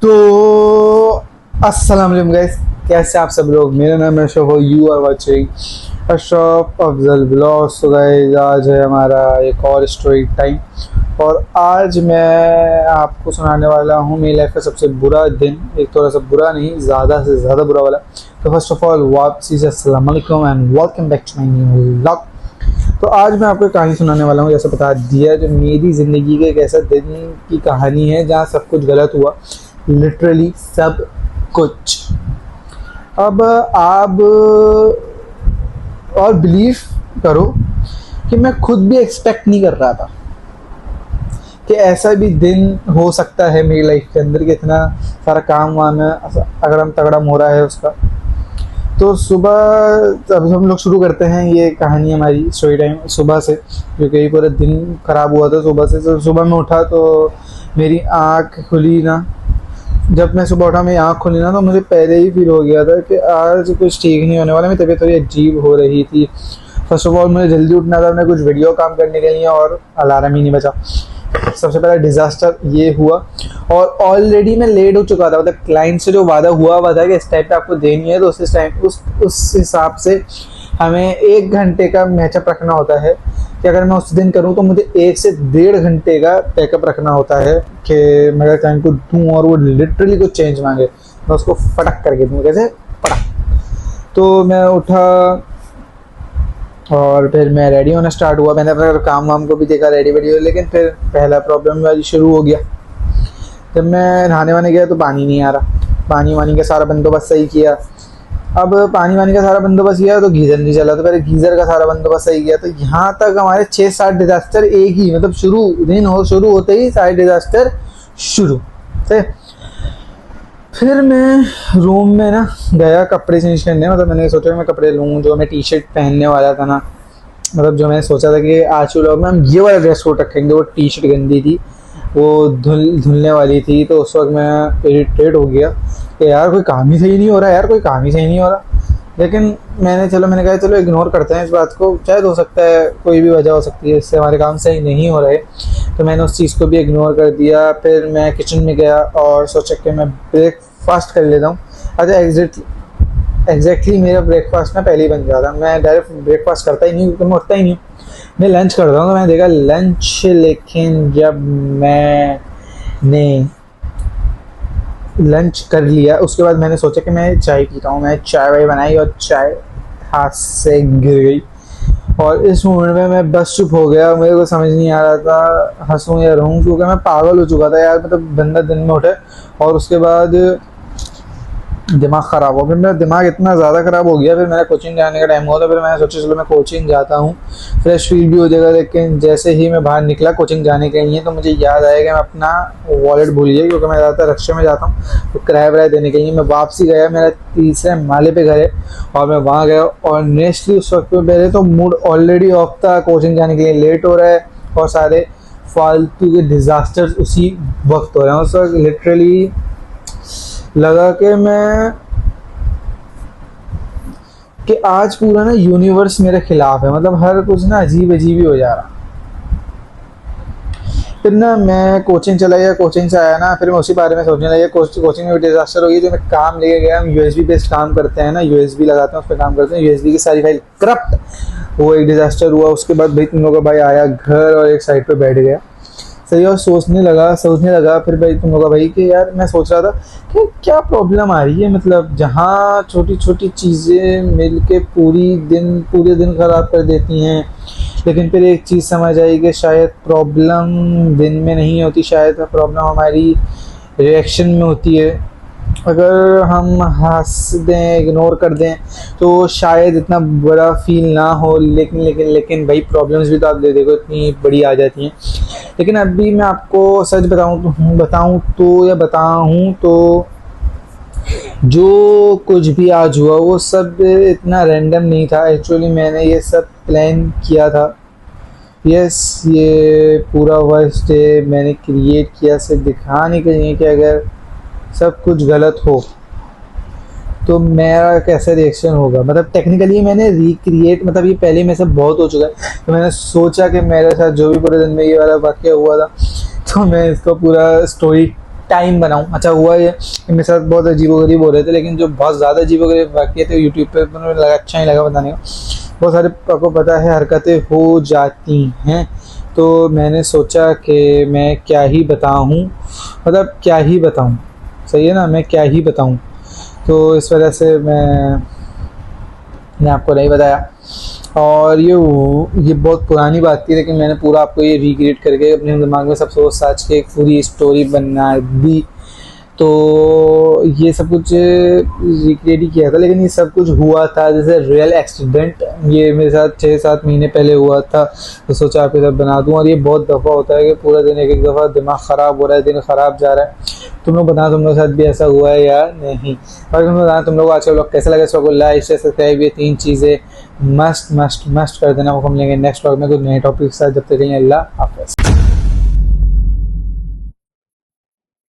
तो अस्सलाम वालेकुम गाइस, कैसे आप सब लोग। मेरा नाम है अशरफ और you are watching Ashraf Afzal blogs. तो गाइस आज है हमारा एक और स्टोरी टाइम और आज मैं आपको सुनाने वाला हूँ मेरी लाइफ का सबसे बुरा दिन। एक थोड़ा सा बुरा नहीं, ज़्यादा से ज़्यादा बुरा वाला। तो फर्स्ट ऑफ ऑल वापसी से अस्सलाम वालेकुम and welcome back to my new vlog. तो आज मैं आपको कहानी सुनाने वाला हूँ, जैसे बता दिया, जो मेरी ज़िंदगी के एक ऐसा दिन की कहानी है जहाँ सब कुछ गलत हुआ, लिटरली सब कुछ। अब आप और बिलीव करो कि मैं खुद भी एक्सपेक्ट नहीं कर रहा था कि ऐसा भी दिन हो सकता है मेरी लाइफ के अंदर, कि इतना सारा काम वाम है, अगड़म तगड़म हो रहा है उसका। तो सुबह अब हम लोग शुरू करते हैं ये कहानी हमारी स्टोरी टाइम सुबह से, क्योंकि ये पूरा दिन ख़राब हुआ था सुबह से। तो सुबह में उठा तो मेरी आँख खुली ना, जब मैं सुबह उठा मेरी आँख खुली ना, तो मुझे पहले ही फील हो गया था कि आज कुछ ठीक नहीं होने वाला। मेरी तबीयत थोड़ी अजीब हो रही थी। फर्स्ट ऑफ ऑल मुझे जल्दी उठना था, मैं कुछ वीडियो काम करने के लिए, और अलार्म ही नहीं बचा। सबसे पहला डिज़ास्टर ये हुआ। और ऑलरेडी मैं लेट हो चुका था, मतलब क्लाइंट से जो वादा हुआ था कि इस टाइम पे आपको देनी है, तो उस हिसाब से हमें 1 घंटे का मैचअप रखना होता है कि अगर मैं उस दिन करूं तो मुझे 1 से 1.5 घंटे का पैकअप रखना होता है कि मैं अगर क्लाइंट को दूं और वो लिटरली कुछ चेंज मांगे, मैं उसको फटक करके दूँ। कैसे फटक। तो मैं उठा और फिर मैं रेडी होना स्टार्ट हुआ। मैंने अपना काम वाम को भी देखा, रेडी वेडी हो, लेकिन फिर पहला प्रॉब्लम वाली शुरू हो गया। जब मैं नहाने वाने गया तो पानी नहीं आ रहा। पानी वानी का सारा बंदोबस्त सही किया। अब पानी वानी का सारा बंदोबस्त किया तो गीज़र नहीं चला, तो पहले गीज़र का सारा बंदोबस्त सही किया। तो यहाँ तक हमारे 6-7 डिज़ास्टर एक ही, मतलब शुरू होते ही सारे डिज़ास्टर शुरू से। फिर मैं रूम में ना गया कपड़े चेंज करने। मतलब मैंने सोचा कि मैं कपड़े लूँ, जो मैं टी शर्ट पहनने वाला था ना, मतलब जो मैंने सोचा था कि आज के लोग में हम ये वाला ड्रेस कोड रखेंगे। वो टी शर्ट गंदी थी, वो धुलने वाली थी। तो उस वक्त मैं इरिटेट हो गया कि यार कोई काम ही सही नहीं हो रहा, कोई काम ही सही नहीं हो रहा। लेकिन मैंने कहा चलो इग्नोर करते हैं इस बात को, शायद हो सकता है कोई भी वजह हो सकती है इससे हमारे काम सही नहीं हो रहे। तो मैंने उस चीज़ को भी इग्नोर कर दिया। फिर मैं किचन में गया और सोचा कि मैं ब्रेकफास्ट कर लेता हूँ। अच्छा, एग्जैक्टली मेरा ब्रेकफास्ट ना पहले ही बन जाता। मैं डायरेक्ट ब्रेकफास्ट करता ही नहीं, क्योंकि मैं उठता ही नहीं हूँ। मैं लंच करता हूँ। तो मैंने देखा लंच, लेकिन जब मैंने लंच कर लिया उसके बाद मैंने सोचा कि मैं चाय पीता हूँ। मैं चाय वाय बनाई और चाय हाथ से गिर गई। और इस मोमेंट में मैं बस चुप हो गया। मेरे को समझ नहीं आ रहा था हंसूं या रहूं, क्योंकि मैं पागल हो चुका था यार। मतलब बंदा दिन में उठे और उसके बाद दिमाग ख़राब हो गया। मेरा दिमाग इतना ज़्यादा ख़राब हो गया। फिर मेरा कोचिंग जाने का टाइम हुआ, तो फिर मैंने सोचा चलो मैं कोचिंग जाता हूँ, फ्रेश फील भी हो जाएगा। लेकिन जैसे ही मैं बाहर निकला कोचिंग जाने के लिए, तो मुझे याद आया कि मैं अपना वॉलेट भूल गया, क्योंकि मैं ज़्यादातर रिक्शे में जाता हूँ। तो किराया वराया देने के लिए मैं वापसी गया। मेरा 3रे माले पे घर है और मैं वहाँ गया। और नेक्स्टली उस वक्त में पहले तो मूड ऑलरेडी ऑफ था, कोचिंग जाने के लिए लेट हो रहा है और सारे फालतू के डिज़ास्टर्स उसी वक्त हो रहे हैं। उस वक्त लिटरली लगा कि आज पूरा ना यूनिवर्स मेरे खिलाफ है। मतलब हर कुछ ना अजीब अजीब ही हो जा रहा। फिर ना मैं कोचिंग चला गया। कोचिंग से आया ना, फिर मैं उसी बारे में सोचने लगा। कोचिंग में डिजास्टर हो गई। जो मैं काम लेके गया, हम यूएसबी बेस्ड काम करते हैं ना, यूएसबी लगाते हैं, उस पर काम करते हैं। यूएसबी की सारी फाइल करप्ट, वो एक डिजास्टर हुआ। उसके बाद भाई तुम लोगों का भाई आया घर और एक साइड पे बैठ गया। सही। और सोचने लगा फिर भाई तुम लोग का भाई कि यार मैं सोच रहा था कि क्या प्रॉब्लम आ रही है। मतलब जहाँ छोटी छोटी चीज़ें मिल के पूरे दिन ख़राब कर देती हैं। लेकिन फिर एक चीज़ समझ आई कि शायद प्रॉब्लम दिन में नहीं होती, शायद प्रॉब्लम हमारी रिएक्शन में होती है। अगर हम हंस दें, इग्नोर कर दें, तो शायद इतना बड़ा फील ना हो। लेकिन भाई प्रॉब्लम्स भी तो आप देखो इतनी बड़ी आ जाती हैं। लेकिन अभी मैं आपको सच बताऊं तो जो कुछ भी आज हुआ वो सब इतना रैंडम नहीं था। एक्चुअली मैंने ये सब प्लान किया था। यस, ये पूरा वर्स्ट डे मैंने क्रिएट किया सिर्फ दिखाने के लिए कि अगर सब कुछ गलत हो तो मेरा कैसा रिएक्शन होगा। मतलब टेक्निकली मैंने रिक्रिएट, मतलब ये पहले में से बहुत हो चुका है। तो मैंने सोचा कि मेरे साथ जो भी पूरे दिन में ये वाला वाक़या हुआ था, तो मैं इसको पूरा स्टोरी टाइम बनाऊं। अच्छा हुआ ये कि मेरे साथ बहुत अजीबोगरीब हो रहे थे, लेकिन जो बहुत ज़्यादा अजीबोगरीब वाक़ये थे यूट्यूब पे मुझे लगा अच्छा नहीं लगा बताने का। बहुत सारे आपको पता है हरकतें हो जाती हैं, तो मैंने सोचा कि मैं क्या ही बताऊं, मतलब क्या ही बताऊं, सही है ना, मैं क्या ही बताऊं। तो इस वजह से मैंने आपको नहीं बताया। और ये बहुत पुरानी बात थी, लेकिन मैंने पूरा आपको ये रिक्रिएट करके अपने दिमाग में सब सोच साच के एक पूरी स्टोरी बना दी। तो ये सब कुछ रिक्रिएट ही किया था, लेकिन ये सब कुछ हुआ था जैसे रियल एक्सीडेंट। ये मेरे साथ 6-7 महीने पहले हुआ था, तो सोचा आपके साथ बना दूं। और ये बहुत दफ़ा होता है कि पूरा दिन एक दफ़ा दिमाग ख़राब हो रहा है, दिन ख़राब जा रहा है। तुम लोग बताना तुम लोग के साथ भी ऐसा हुआ है या नहीं। और तुम बताना तुम लोग आज का व्लॉग कैसा लगा। इसको लाइक शेयर सब्सक्राइब, ये 3 चीज़ें मस्ट कर देना। वो हम लेंगे नेक्स्ट व्लॉग में कुछ नए टॉपिक के साथ। जब तक के लिए अल्लाह हाफ़िज़।